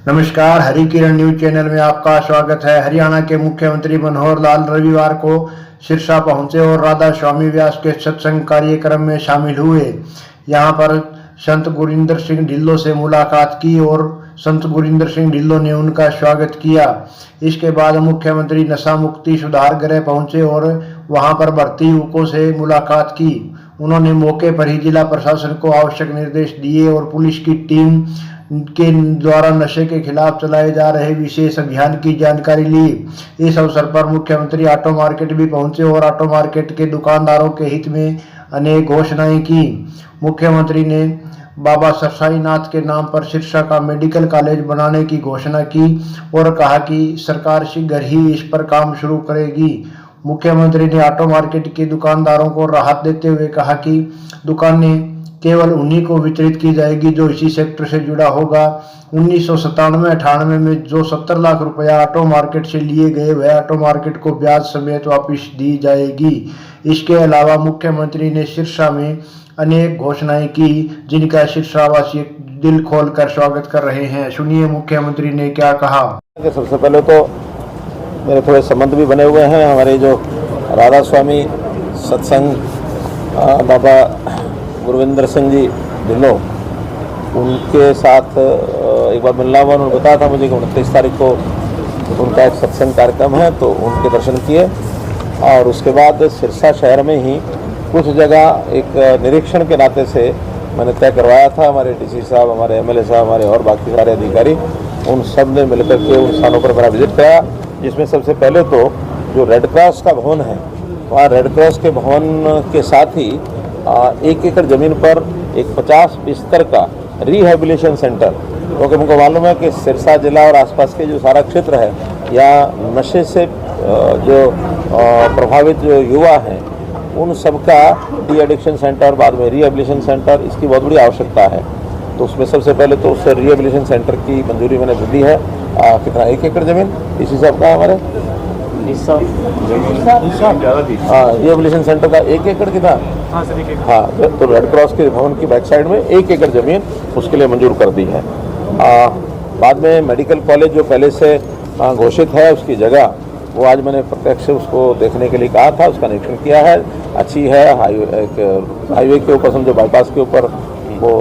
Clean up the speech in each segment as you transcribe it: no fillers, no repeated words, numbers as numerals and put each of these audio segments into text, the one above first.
नमस्कार, हरी किरण news channel में आपका स्वागत है। हरियाणा के मुख्यमंत्री मनोहर लाल रविवार को सिरसा पहुंचे और राधा स्वामी व्यास के सत्संग कार्यक्रम में शामिल हुए। यहां पर संत गुरिंदर सिंह ढिल्लों से मुलाकात की और संत गुरिंदर सिंह ढिल्लों ने उनका स्वागत किया। इसके बाद मुख्यमंत्री नशा मुक्ति सुधार गृह पहुंचे और वहां पर भर्ती युवकों से मुलाकात की। उन्होंने मौके पर ही जिला प्रशासन को आवश्यक निर्देश दिए और पुलिस की टीम के द्वारा नशे के खिलाफ चलाए जा रहे विशेष अभियान की जानकारी ली। इस अवसर पर मुख्यमंत्री ऑटो मार्केट भी पहुंचे और ऑटो मार्केट के दुकानदारों के हित में अनेक घोषणाएं की। मुख्यमंत्री ने बाबा सरसाईनाथ के नाम पर सिरसा का मेडिकल कॉलेज बनाने की घोषणा की और कहा कि सरकार शीघ्र ही इस पर काम शुरू करेगी। मुख्यमंत्री ने ऑटो मार्केट के दुकानदारों को राहत देते हुए कहा कि दुकानें केवल उन्हीं को वितरित की जाएगी जो इसी सेक्टर से जुड़ा होगा। 1997-98 में जो 70 लाख रुपया ऑटो मार्केट से लिए गए वह ऑटो मार्केट को ब्याज समेत वापस दी जाएगी। इसके अलावा मुख्यमंत्री ने सिरसा में अनेक घोषणाएं की जिनका सिरसावासी दिल खोलकर स्वागत कर रहे हैं। सुनिए मुख्यमंत्री ने क्या कहा। सबसे पहले तो मेरे थोड़े संबंध भी बने हुए हैं। हमारे जो राधा स्वामी सत्संग बाबा गुरविंदर सिंह जी ढिल्लों, उनके साथ एक बार मिलना हुआ। उन्होंने बताया था मुझे कि 29 तारीख को उनका एक सत्संग कार्यक्रम है, तो उनके दर्शन किए और उसके बाद सिरसा शहर में ही कुछ जगह एक निरीक्षण के नाते से मैंने तय करवाया था। हमारे डीसी साहब, हमारे एमएलए साहब, हमारे और बाकी सारे अधिकारी, उन सब ने मिलकर के उन स्थानों पर मेरा विजिट कराया, जिसमें सबसे पहले तो जो रेड क्रॉस का भवन है, वहाँ रेड क्रॉस के भवन के साथ ही 1 एकड़ ज़मीन पर एक 50 बिस्तर का रिहेबिलिटेशन सेंटर, क्योंकि मुझको मालूम है कि सिरसा जिला और आसपास के जो सारा क्षेत्र है या नशे से जो प्रभावित जो युवा हैं उन सबका डी एडिक्शन सेंटर, बाद में रिहेबिलिटेशन सेंटर, इसकी बहुत बड़ी आवश्यकता है। तो उसमें सबसे पहले तो उस रिहेबिलिटेशन सेंटर की मंजूरी मैंने दे दी है। कितना 1 एकड़ ज़मीन इसी सब का हमारे रिहेबिलिटेशन सेंटर का 1 एकड़ की था। हाँ, तो रेड क्रॉस के भवन की बैक साइड में 1 एकड़ ज़मीन उसके लिए मंजूर कर दी है। बाद में मेडिकल कॉलेज जो पहले से घोषित है उसकी जगह, वो आज मैंने प्रत्यक्ष उसको देखने के लिए कहा था, उसका निरीक्षण किया है। अच्छी है। हाईवे के ऊपर समझो बाईपास के ऊपर वो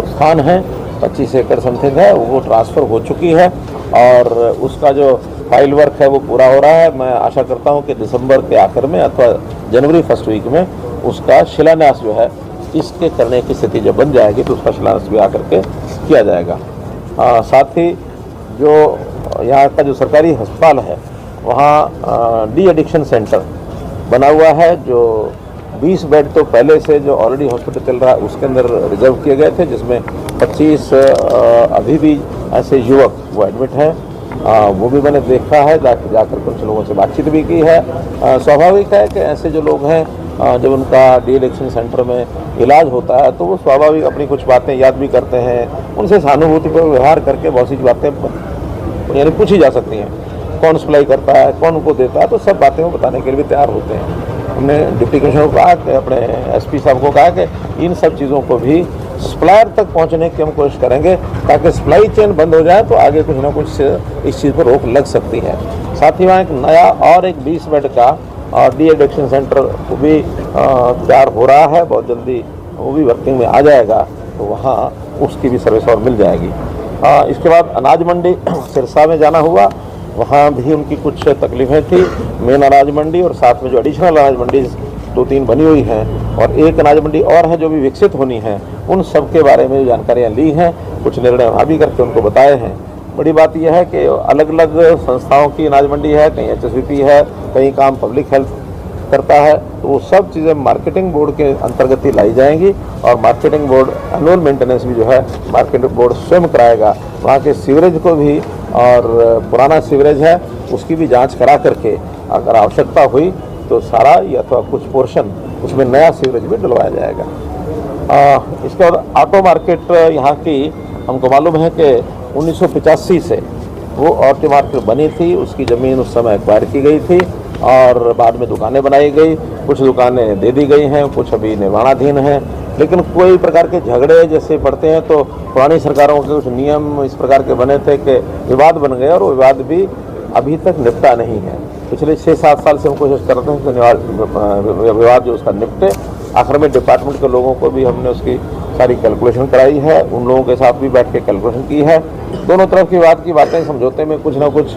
स्थान है, 25 एकड़ समथिंग है, वो ट्रांसफ़र हो चुकी है और उसका जो फाइल वर्क है वो पूरा हो रहा है। मैं आशा करता हूँ कि दिसंबर के आखिर में अथवा जनवरी फर्स्ट वीक में उसका शिलान्यास जो है इसके करने की स्थिति जब बन जाएगी तो उसका शिलान्यास भी आकर के किया जाएगा। साथ ही जो यहाँ का जो सरकारी अस्पताल है वहाँ डी एडिक्शन सेंटर बना हुआ है, जो 20 बेड तो पहले से जो ऑलरेडी हॉस्पिटल चल रहा है उसके अंदर रिजर्व किए गए थे, जिसमें 25 अभी भी ऐसे युवक वो एडमिट हैं। वो भी मैंने देखा है, जाकर कुछ लोगों से बातचीत भी की है। स्वाभाविक है कि ऐसे जो लोग हैं जब उनका डी एडिक्शन सेंटर में इलाज होता है तो वो स्वाभाविक अपनी कुछ बातें याद भी करते हैं। उनसे सहानुभूति पर व्यवहार करके बहुत सी बातें यानी पूछी जा सकती हैं, कौन सप्लाई करता है, कौन उनको देता है, तो सब बातें वो बताने के लिए भी तैयार होते हैं। हमने डिप्टी कमिश्नर को कहा कि अपने एसपी साहब को कहा कि इन सब चीज़ों को भी सप्लायर तक पहुंचने की हम कोशिश करेंगे ताकि सप्लाई चेन बंद हो जाए तो आगे कुछ ना कुछ इस चीज़ पर रोक लग सकती है। साथ ही वहाँ एक नया और एक 20 बेड का डी एडिक्शन सेंटर वो भी तैयार हो रहा है, बहुत जल्दी वो भी वर्किंग में आ जाएगा, तो वहाँ उसकी भी सर्विस और मिल जाएगी। इसके बाद अनाज मंडी सिरसा में जाना हुआ, वहाँ भी उनकी कुछ तकलीफ़ें थी। मेन अनाज मंडी और साथ में जो एडिशनल अनाज मंडी 2-3 बनी हुई हैं और एक अनाज मंडी और है जो भी विकसित होनी है, उन सब के बारे में जानकारियाँ ली हैं, कुछ निर्णय वहाँ भी करके उनको बताए हैं। बड़ी बात यह है कि अलग अलग संस्थाओं की अनाज मंडी है, कहीं HSVP है, कहीं काम पब्लिक हेल्थ करता है, तो वो सब चीज़ें मार्केटिंग बोर्ड के अंतर्गत ही लाई जाएंगी और मार्केटिंग बोर्ड एनुअल मेंटेनेंस भी जो है मार्केटिंग बोर्ड स्वयं कराएगा। वहाँ के सीवरेज को भी और पुराना सीवरेज है उसकी भी जांच करा करके अगर आवश्यकता हुई तो सारा या अथवा कुछ पोर्शन उसमें नया सीवरेज भी डलवाया जाएगा। इसके बाद ऑटो मार्केट यहाँ की हमको मालूम है कि 1985 से वो ऑटो मार्केट बनी थी, उसकी ज़मीन उस समय एक्वायर की गई थी और बाद में दुकानें बनाई गई, कुछ दुकानें दे दी गई हैं, कुछ अभी निर्माणाधीन हैं। लेकिन कोई प्रकार के झगड़े जैसे पड़ते हैं तो पुरानी सरकारों के कुछ नियम इस प्रकार के बने थे कि विवाद बन गए और वो विवाद भी अभी तक निपटा नहीं है। पिछले 6-7 साल से हम कोशिश कर रहे हैं कि विवाद जो उसका निपटे। आखिर में डिपार्टमेंट के लोगों को भी हमने उसकी सारी कैलकुलेशन कराई है, उन लोगों के साथ भी बैठ के कैलकुलेशन की है। दोनों तरफ की बात की बातें समझौते में कुछ ना कुछ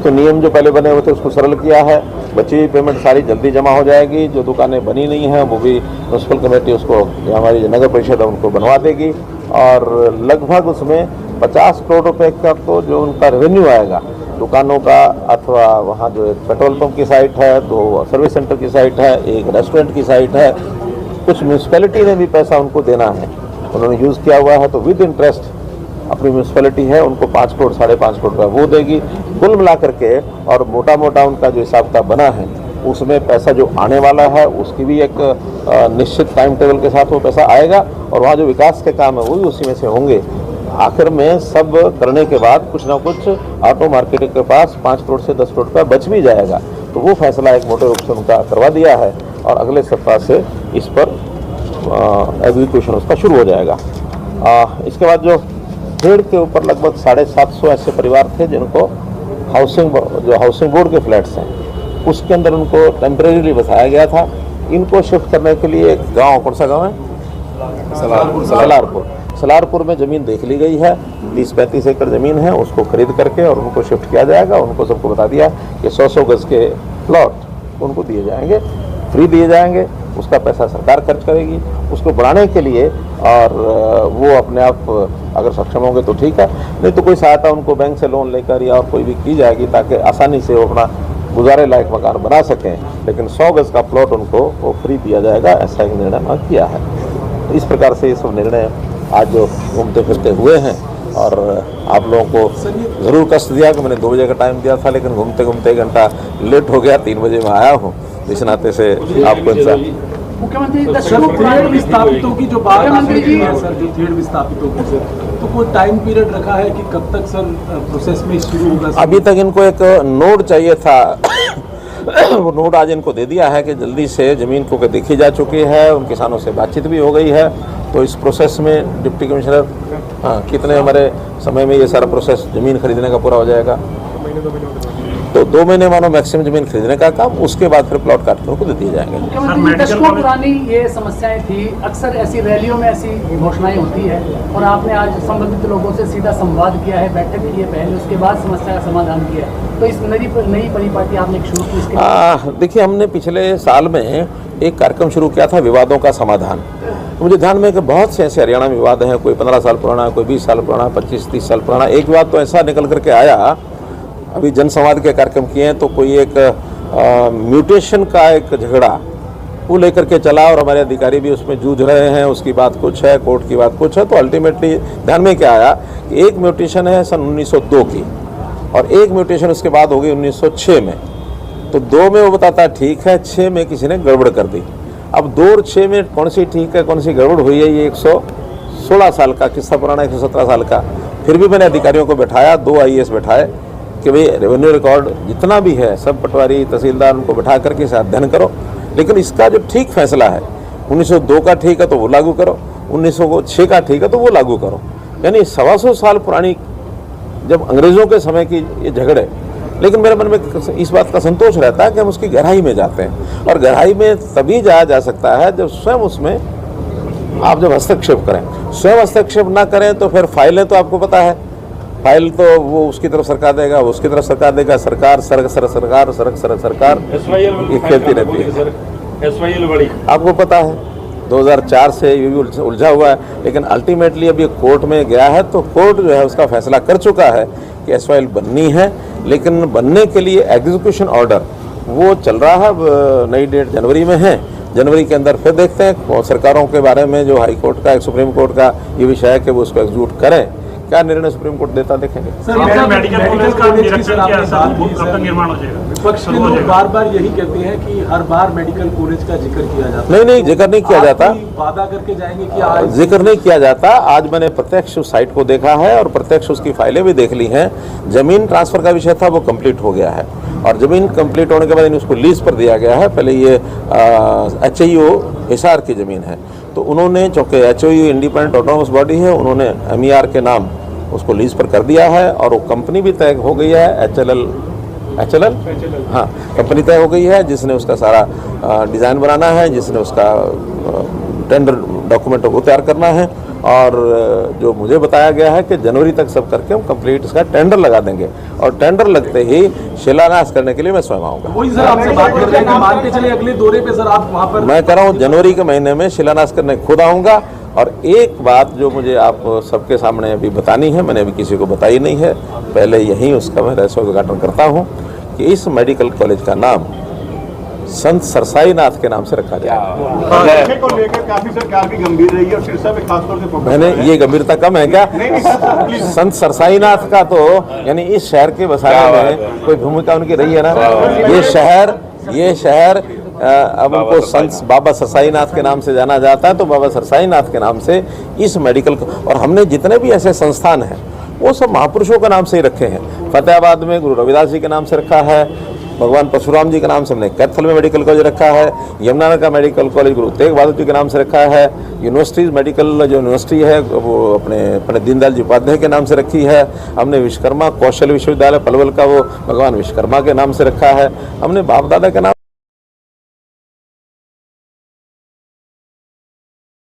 तो नियम जो पहले बने हुए थे उसको सरल किया है। बची हुई पेमेंट सारी जल्दी जमा हो जाएगी। जो दुकानें बनी नहीं हैं वो भी म्यूनसिपल कमेटी उसको, जो हमारी नगर परिषद है उनको बनवा देगी और लगभग उसमें 50 करोड़ रुपए का तो जो उनका रेवेन्यू आएगा दुकानों का, अथवा वहाँ जो एक पेट्रोल पंप की साइट है, 2 सर्विस सेंटर की साइट है, एक रेस्टोरेंट की साइट है, कुछ म्यूनसिपैलिटी ने भी पैसा उनको देना है, उन्होंने यूज़ किया हुआ है तो विद इंटरेस्ट अपनी म्यूनसिपैलिटी है उनको 5 करोड़ 5.5 करोड़ रुपया वो देगी। कुल मिला करके और मोटा मोटा उनका जो हिसाब किताब बना है उसमें पैसा जो आने वाला है उसकी भी एक निश्चित टाइम टेबल के साथ वो पैसा आएगा और वहाँ जो विकास के काम है वो भी उसी में से होंगे। आखिर में सब करने के बाद कुछ ना कुछ ऑटो मार्केटिंग के पास 5 करोड़ से 10 करोड़ रुपया बच भी जाएगा। तो वो फैसला एक मोटे रूप से उनका करवा दिया है और अगले सप्ताह से इस पर एग्जीक्यूशन उसका शुरू हो जाएगा। इसके बाद जो खेड़ के ऊपर लगभग 750 ऐसे परिवार थे जिनको हाउसिंग बोर्ड के फ्लैट्स हैं, उसके अंदर उनको टेम्परेरीली बसाया गया था। इनको शिफ्ट करने के लिए एक गांव, कौन सा गांव है? सलारपुर में ज़मीन देख ली गई है। 30-35 एकड़ ज़मीन है, उसको खरीद करके और उनको शिफ्ट किया जाएगा। उनको सबको बता दिया कि 100 गज के प्लॉट उनको दिए जाएंगे, फ्री दिए जाएंगे। उसका पैसा सरकार खर्च करेगी उसको बढ़ाने के लिए और वो अपने आप अगर सक्षम होंगे तो ठीक है, नहीं तो कोई सहायता उनको बैंक से लोन लेकर या और कोई भी की जाएगी ताकि आसानी से वो अपना गुजारे लायक मकान बना सकें। लेकिन 100 गज का प्लॉट उनको वो फ्री दिया जाएगा, ऐसा एक निर्णय वहाँ किया है। तो इस प्रकार से ये सब निर्णय आज जो घूमते फिरते हुए हैं और आप लोगों को ज़रूर कष्ट दिया कि मैंने 2 बजे का टाइम दिया था लेकिन घूमते घूमते 1 घंटा लेट हो गया, 3 बजे मैं आया हूँ। इस नाते से आपको इंसान मुख्यमंत्री थिएटर विस्थापितों की जो बात है सर, जो थिएटर विस्थापितों की सर, तो कोई टाइम पीरियड रखा है कि कब तक सर प्रोसेस में शुरू होगा? अभी तक इनको एक नोड चाहिए था वो नोड आज इनको दे दिया है कि जल्दी से ज़मीन को देखी जा चुकी है, उन किसानों से बातचीत भी हो गई है। तो इस प्रोसेस में डिप्टी कमिश्नर कितने हमारे समय में ये सारा प्रोसेस ज़मीन खरीदने का पूरा हो जाएगा? तो 2 महीने मानो मैक्सिमम ज़मीन खरीदने का काम, उसके बाद फिर प्लॉट काट के उनको दे दिए जाएंगे। दशकों पुरानी ये समस्याएं थी, अक्सर ऐसी रैलियों में ऐसी घोषणाएं होती है और आपने आज संबंधित लोगों से सीधा संवाद किया है, बैठक की है पहले, उसके बाद समस्या का समाधान किया है। तो इस नई परिपाटी आपने शुरू की इसके? देखिए, हमने पिछले साल में एक कार्यक्रम शुरू किया था विवादों का समाधान। मुझे ध्यान में कि बहुत से ऐसे हरियाणा में विवाद हैं, कोई 15 साल पुराना, कोई 20 साल पुराना, 25-30 साल पुराना। एक विवाद तो ऐसा निकल करके आया, अभी जनसंवाद के कार्यक्रम किए हैं तो कोई एक म्यूटेशन का एक झगड़ा वो लेकर के चला और हमारे अधिकारी भी उसमें जूझ रहे हैं। उसकी बात कुछ है, कोर्ट की बात कुछ है। तो अल्टीमेटली ध्यान में क्या आया कि एक म्यूटेशन है सन 1902 की और एक म्यूटेशन उसके बाद हो गई 1906 में। तो 2 में वो बताता है ठीक है, 6 में किसी ने गड़बड़ कर दी। अब 2 और 6 में कौन सी ठीक है कौन सी गड़बड़ हुई है, ये 116 साल का किस्सा पुराना, 117 साल का। फिर भी मैंने अधिकारियों को बैठाया, 2 IAS बैठाए कि भाई रेवेन्यू रिकॉर्ड जितना भी है सब पटवारी तहसीलदार उनको बैठा करके इसे अध्ययन करो, लेकिन इसका जो ठीक फैसला है 1902 का ठीक है तो वो लागू करो, 1906 का ठीक है तो वो लागू करो। यानी 125 साल पुरानी जब अंग्रेज़ों के समय की ये झगड़े। लेकिन मेरे मन में इस बात का संतोष रहता है कि हम उसकी गहराई में जाते हैं और गहराई में तभी जाया जा सकता है जब स्वयं उसमें आप जब हस्तक्षेप करें। स्वयं हस्तक्षेप ना करें तो फिर फाइलें तो आपको पता है, फाइल तो वो उसकी तरफ सरकार देगा, वो उसकी तरफ सरकार देगा, सरकार ये खेलती रहती है। आपको पता है 2004 से ये भी उलझा हुआ है, लेकिन अल्टीमेटली अब ये कोर्ट में गया है तो कोर्ट जो है उसका फैसला कर चुका है कि SYL बननी है। लेकिन बनने के लिए एग्जीक्यूशन ऑर्डर वो चल रहा है, नई डेट जनवरी में है। जनवरी के अंदर फिर देखते हैं सरकारों के बारे में जो हाई कोर्ट का, सुप्रीम कोर्ट का ये विषय है कि वो उसको एग्जीक्यूट करें। क्या निर्णय सुप्रीम कोर्ट देता देखेंगे। सर, मेडिकल कॉलेज का कब तक निर्माण हो जाएगा? विपक्ष के लोग बार-बार यही कहते हैं कि हर बार मेडिकल कॉलेज का जिक्र किया जाता है। नहीं, जिक्र नहीं किया जाता, वादा करके जाएंगे कि आज जिक्र नहीं किया जाता। आज मैंने प्रत्यक्ष उस साइट को देखा है और प्रत्यक्ष उसकी फाइलें भी देख ली हैं। जमीन ट्रांसफर का विषय था वो कंप्लीट हो गया है और जमीन कंप्लीट होने के बाद उसको लीज पर दिया गया है। पहले ये HIO हिसार की जमीन है, तो उन्होंने, चूँकि HOU इंडिपेंडेंट ऑटोनोमस बॉडी है, उन्होंने MER के नाम उसको लीज पर कर दिया है और वो कंपनी भी तय हो गई है, HLL, हाँ, कंपनी तय हो गई है जिसने उसका सारा डिज़ाइन बनाना है, जिसने उसका टेंडर डॉक्यूमेंट को तैयार करना है। और जो मुझे बताया गया है कि जनवरी तक सब करके हम कंप्लीट इसका टेंडर लगा देंगे और टेंडर लगते ही शिलान्यास करने के लिए मैं स्वयं आऊँगा। वही सर आपसे बात कर रहे हैं कि मान के चले अगले दौरे पे सर आप वहाँ पर, मैं कह रहा हूँ जनवरी के महीने में शिलान्यास करने खुद आऊँगा। और एक बात जो मुझे आप सबके सामने अभी बतानी है, मैंने अभी किसी को बताई नहीं है, पहले यहीं उसका मैं रहस्य उद्घाटन करता हूँ कि इस मेडिकल कॉलेज का नाम संत सरसाई नाथ के नाम से रखा गया। को लेकर काफी सरकार भी गंभीर रही है और सिरसा में खासतौर से मैंने ये गंभीरता कम है क्या? संत सरसाई नाथ का तो यानी इस शहर के बसाने में कोई भूमिका उनकी रही है ना। ये शहर अब उनको संत बाबा सरसाई नाथ के नाम से जाना जाता है, तो बाबा सरसाई नाथ के नाम से इस मेडिकल, और हमने जितने भी ऐसे संस्थान हैं वो सब महापुरुषों के नाम से ही रखे हैं। फतेहाबाद में गुरु रविदास जी के नाम से रखा है, भगवान परशुराम जी के नाम से हमने कैथल में मेडिकल कॉलेज रखा है, यमुनानगर का मेडिकल कॉलेज गुरु तेग बहादुर जी के नाम से रखा है, यूनिवर्सिटीज़ मेडिकल जो यूनिवर्सिटी है वो अपने पंडित दीनदयाल जी उपाध्याय के नाम से रखी है, हमने विश्वकर्मा कौशल विश्वविद्यालय पलवल का वो भगवान विश्वकर्मा के नाम से रखा है, हमने बाप दादा के नाम